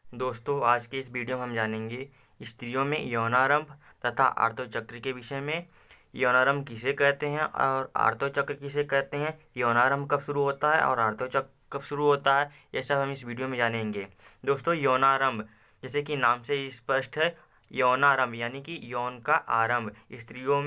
दोस्तों, आज के इस वीडियो में हम जानेंगे स्त्रियों में यौनारंभ तथा आर्तोचक्र के विषय में। यौनारंभ किसे कहते हैं और आर्तोचक्र किसे कहते हैं, यौनारंभ कब शुरू होता है और आर्तोचक्र कब शुरू होता है, ये सब हम इस वीडियो में जानेंगे। दोस्तों, यौनारंभ जैसे कि नाम से ही स्पष्ट है, यौनारंभ यानी कि यौन का आरंभ। स्त्रियों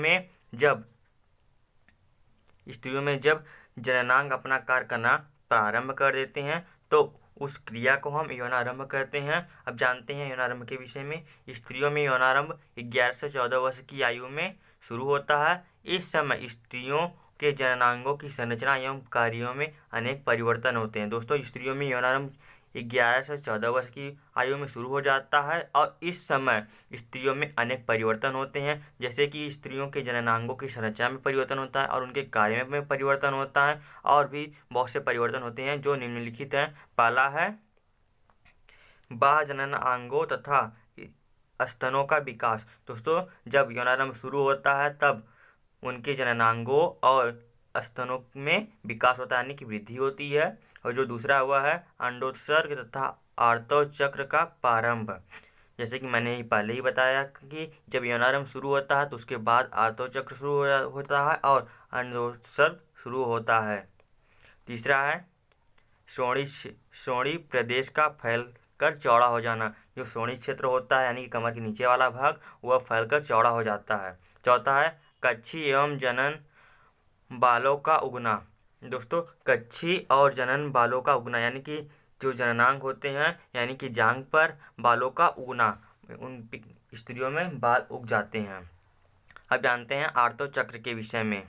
में जब जननांग अपना कार्य करना प्रारंभ कर देते हैं तो उस क्रिया को हम यौनारंभ कहते हैं। अब जानते हैं यौनारंभ के विषय में। स्त्रियों में यौनारंभ 11 से 14 वर्ष की आयु में शुरू होता है। इस समय स्त्रियों के जननांगों की संरचना एवं कार्यों में अनेक परिवर्तन होते हैं। दोस्तों, स्त्रियों में यौनारंभ 11 से 14 वर्ष की आयु में शुरू हो जाता है और इस समय स्त्रियों में अनेक परिवर्तन होते हैं, जैसे कि स्त्रियों के जननांगों की संरचना में परिवर्तन होता है और उनके कार्य में परिवर्तन होता है, और भी बहुत से परिवर्तन होते हैं जो निम्नलिखित हैं। पहला है बाह्य जननांगों तथा स्तनों का विकास। दोस्तों, जब यौनारंभ शुरू होता है तब उनके जननांगों और स्तनों में विकास होता है, यानी कि वृद्धि होती है। और जो दूसरा हुआ है अंडोत्सर्ग तथा आर्तोचक्र का प्रारंभ। जैसे कि मैंने पहले ही बताया कि जब यौनारंभ शुरू होता है तो उसके बाद आर्तोचक्र शुरू होता है और अंडोत्सर्ग शुरू होता है। तीसरा है श्रोणि प्रदेश का फैलकर चौड़ा हो जाना। जो श्रोणि क्षेत्र होता है यानी कि कमर के नीचे वाला भाग, वह फैलकर चौड़ा हो जाता है। चौथा है कच्छी एवं जनन बालों का उगना। दोस्तों, कच्छी और जनन बालों का उगना यानी कि जो जननांग होते हैं यानी कि जांघ पर बालों का उगना, उन स्त्रियों में बाल उग जाते हैं। अब जानते हैं आर्तोचक्र के विषय में।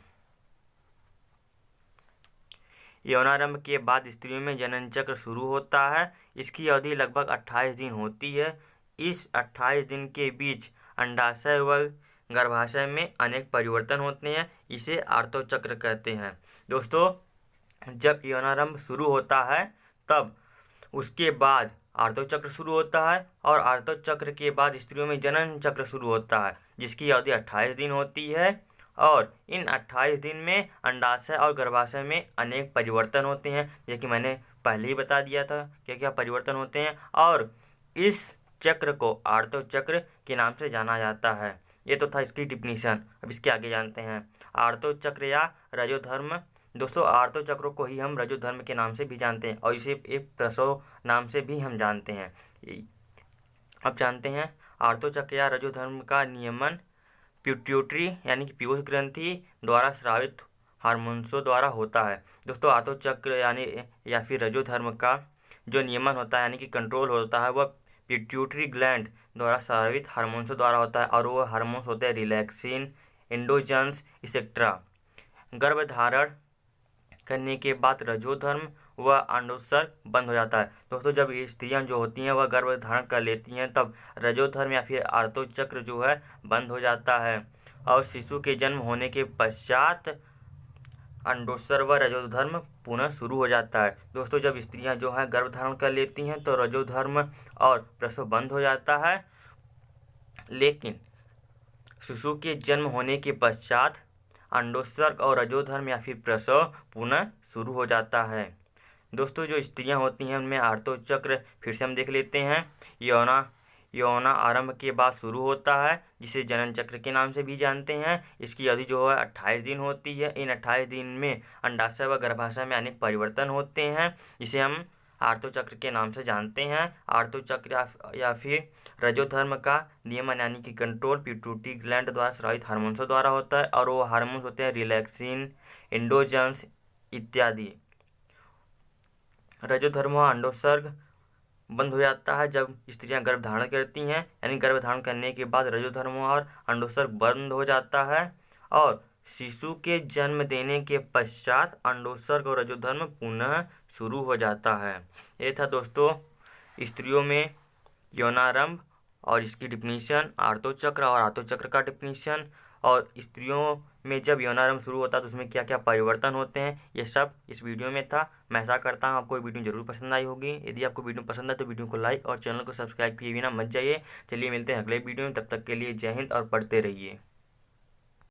यौनारंभ के बाद स्त्रियों में जनन चक्र शुरू होता है। इसकी अवधि लगभग 28 दिन होती है। इस 28 दिन के बीच अंडाशय व गर्भाशय में अनेक परिवर्तन होते हैं, इसे आर्तोचक्र कहते हैं। दोस्तों, जब यौनारंभ शुरू होता है तब उसके बाद आर्तोचक्र शुरू होता है और आर्तोचक्र के बाद स्त्रियों में जनन चक्र शुरू होता है, जिसकी अवधि 28 दिन होती है। और इन 28 दिन में अंडाशय और गर्भाशय में अनेक परिवर्तन होते हैं, जैसे कि मैंने पहले ही बता दिया था क्या क्या परिवर्तन होते हैं। और इस चक्र को आर्तोचक्र के नाम से जाना जाता है। ये तो था इसकी डिफिनीशन। अब इसके आगे जानते हैं आर्तोचक्र या रजोधर्म। दोस्तों, आर्तोचक्र को ही हम रजोधर्म के नाम से भी जानते हैं और इसे एक प्रसव नाम से भी हम जानते हैं। अब जानते हैं आर्तोचक्र या रजोधर्म का नियमन पिट्यूटरी यानी कि पीयूष ग्रंथि द्वारा स्रावित हार्मोन्सों द्वारा होता है। दोस्तों, आर्तोचक्र यानी या फिर रजोधर्म का जो नियमन होता है यानी कि कंट्रोल होता है, वह पिट्यूटरी ग्लैंड द्वारा स्रावित हार्मोन्सों द्वारा होता है और वो हार्मोन्स होते हैं रिलैक्सिन, एंडोजन्स एक्सेट्रा। गर्भधारण करने के बाद रजोधर्म व अंडोत्सर्ग बंद हो जाता है। दोस्तों, जब ये स्त्रियां जो होती हैं वह गर्भ धारण कर लेती हैं तब रजोधर्म या फिर आर्तोचक्र जो है बंद हो जाता है और शिशु के जन्म होने के पश्चात अंडोत्सर्ग व रजोधर्म पुनः शुरू हो जाता है। दोस्तों, जब स्त्रियां जो है गर्भ धारण कर लेती हैं तो रजोधर्म और प्रसव बंद हो जाता है, लेकिन शिशु के जन्म होने के पश्चात अंडोत्सर्ग और रजोधर्म या फिर प्रसव पुनः शुरू हो जाता है। दोस्तों, जो स्त्रियां होती हैं उनमें आर्तोचक्र फिर से हम देख लेते हैं। यौना आरंभ के बाद शुरू होता है, जिसे जनन चक्र के नाम से भी जानते हैं। इसकी अवधि जो है 28 दिन होती है। इन 28 दिन में अंडाशय व गर्भाशय में अनेक परिवर्तन होते हैं, जिसे हम आर्तोचक्र के नाम से जानते हैं। आर्तोचक्र या फिर रजोधर्म का नियमन यानी कि कंट्रोल पिट्यूटरी ग्लैंड द्वारा स्रावित हार्मोन्सों द्वारा होता है और वो हार्मोन्स होते हैं रिलैक्सिन, एंडोजन्स इत्यादि। रजोधर्म व अंडोत्सर्ग बंद हो जाता है जब स्त्रियां गर्भ धारण करती हैं, यानी गर्भ धारण करने के बाद रजोधर्म और अंडोत्सर्ग बंद हो जाता है और शिशु के जन्म देने के पश्चात अंडोत्सर्ग और रजोधर्म पुनः शुरू हो जाता है। ये था दोस्तों स्त्रियों में यौनारंभ और इसकी डिफिनीशन, आर्तोचक्र और आर्तोचक्र का डिफिनीशन, और स्त्रियों में जब यौनारंभ शुरू होता है तो उसमें क्या क्या परिवर्तन होते हैं, ये सब इस वीडियो में था। मैं ऐसा करता हूँ आपको वीडियो जरूर पसंद आई होगी। यदि आपको वीडियो पसंद आए तो वीडियो को लाइक और चैनल को सब्सक्राइब किए बिना मत जाइए। चलिए मिलते हैं अगले वीडियो में, तब तक के लिए जय हिंद और पढ़ते रहिए।